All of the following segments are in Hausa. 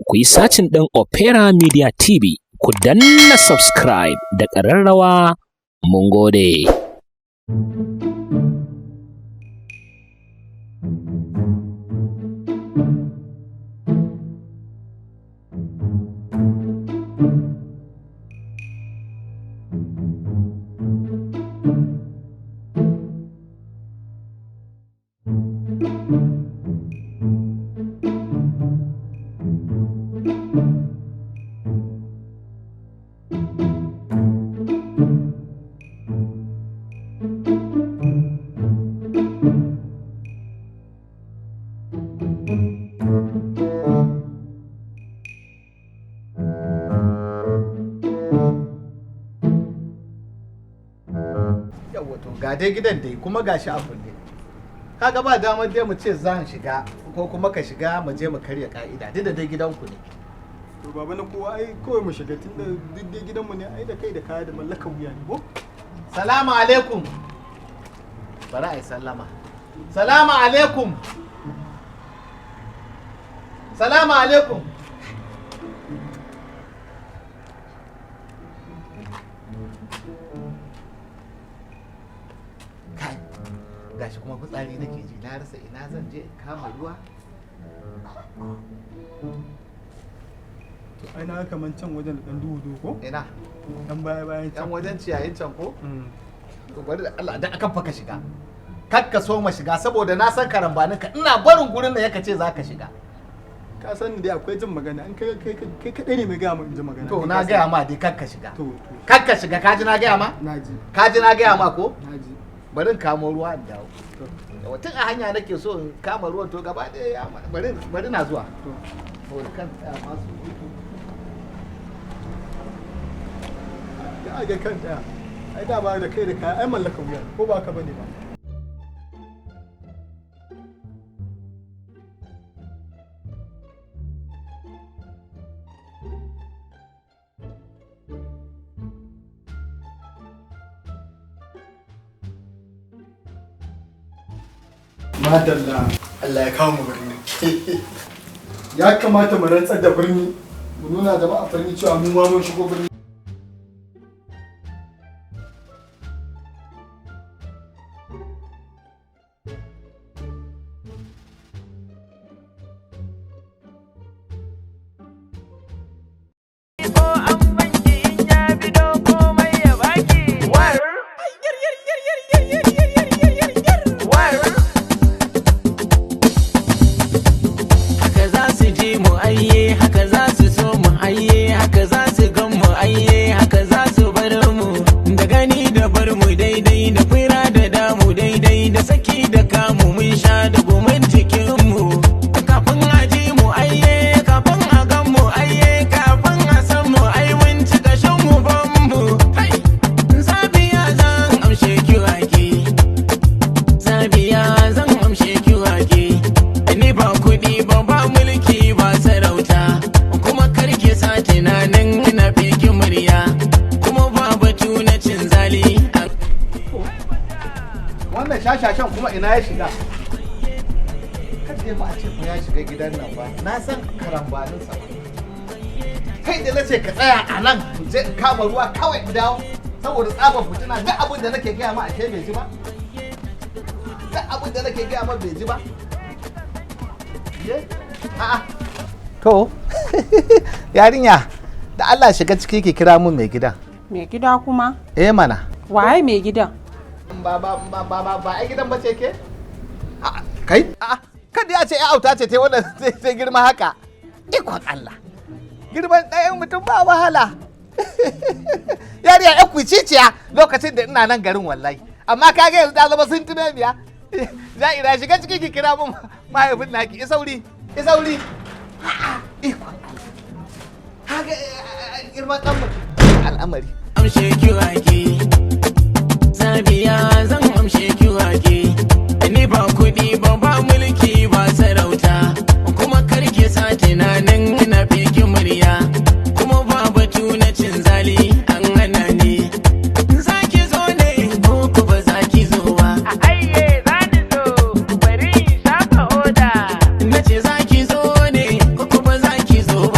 ku yi sacin ɗin Opera Media TV, ku danna subscribe da ƙararrawa. Mun gode. Ga dai gidan dai kuma gashi a kulle, kaga ba damar dai mu ce zan shiga ko kuma ka shiga mu je mu karya ka'ida, duk da dai gidanku ne. To baba na kowa ai kawai mu shiga tunda duk dai gidanmu ne, ai da kai da kaya da mallakan wuya ne ko. Salamu alaikum. Bari ai sallama. Salamu alaikum. Salamu alaikum. Gashi kuma fitsari nake ji, na rasa ina zan je kama ruwa. To ai na kaman can wajen dan duhu ko? Ina Dan bayan can wajen ciyayin can ko? To bari da Allah dan akan fa ka shiga. Kakka so ma shiga saboda na san karambanin ka, ina barin gurin da yaka ce zaka shiga. Ka san dai akwai jin magana, an kai kadai ne mai ga mu in ji magana. To na ga ma dai kakka shiga. To kakka shiga, ka ji na ga ma? naji. Ka ji na ga ma ko? Naji. Bari in kamo ruwa in dawo. Tun a hanya nake so in kama ruwan, to gaba ɗaya bari na zuwa. To kan tsaya masu Ya ga kan daya. Ai da ba da kai da kaya ai mallakan wuya ko ba ka bane ba. Madalla, Allah ya kawo mu birni. Ya kamata mu rantsar da birni, mu nuna jama'a birni cewa mu ma mun shigo birni. Wannan shashashan kuma ina ya shiga? Kadai ba a ce ko ya shiga gidan nan ba, na san karambaninsa ba. Kai da nace ka tsaya a nan je kama ruwa kawai in dawo saboda tsabar fitina, duk abin da nake gaya ma a ce bai ji ba? Duk abin da nake gaya ma bai ji ba? A'a. To, yarinya, da Allah shiga ciki ki kira mun mai gidan. Mai gida kuma? Eh mana. Waye mai gidan? Ba ai gidan bace ke? Kai? Kada ya ce ya auta ce ta wannan sai girma haka. Ikon Allah. Girman ɗayan mutum ba wahala. Yariya ya kuciciya lokacin da ina nan garin wallahi. Amma ka ga yanzu ta zama sun tume biya. Ja'ira shiga ciki ki kira mun mahaifin naki. Isauri. Ikon Allah. Haka girman ɗan mutum. Al'amari. Amshe kiwaki. Sabiya zan amshe kiwaki. Ni ba kuɗi ba mulki ba sarauta. Kuma karki sa tunanin na fiki murya. Kuma ba batu na cin zali an hana ni. Zaki zo ne ko ba zaki zo ba. Aiye za ni zo bari in shafa hoda. Nace zaki zo ne ko ba zaki zo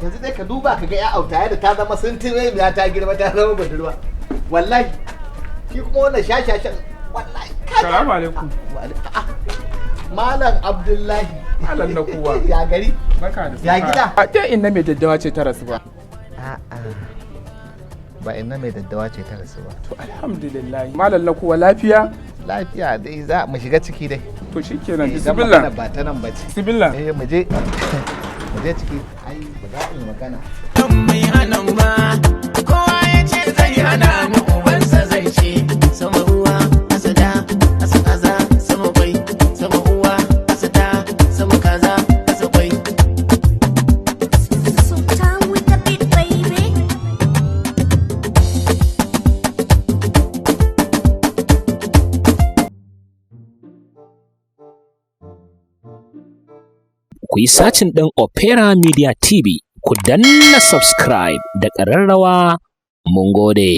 yanzu dai ka duba ka ga ya auta yadda ta zama sintire ya ta girma ta zama budurwa wallahi shi kuma wannan shashashan wallahi Salamu alaikum. Malam Abdullahi. Malam na kowa. Ya gari? Barka da Ya gida? A ta inna mai daddawa ce ta rasu ba. A'a. Ba inna mai daddawa ce ta rasu ba. To alhamdulillah. Malam na kowa lafiya? Lafiya dai za mu shiga ciki dai. To shikenan Idan bismillah. magana ba ta nan ba ce. Bismillah. Mu je. Mu je ciki. Ai ba za mu yi magana. Kan mai hana ba, kowa ya ce zai hana ni ubansa zai ce. Sama ruwa, asada, asa kaza, sama kwai, sama uwa, asada, sama kaza, asa kwai. So down with the beat, baby. Ku yi sacin ɗin Opera Media TV, ku danna subscribe da ƙararrawa mun gode.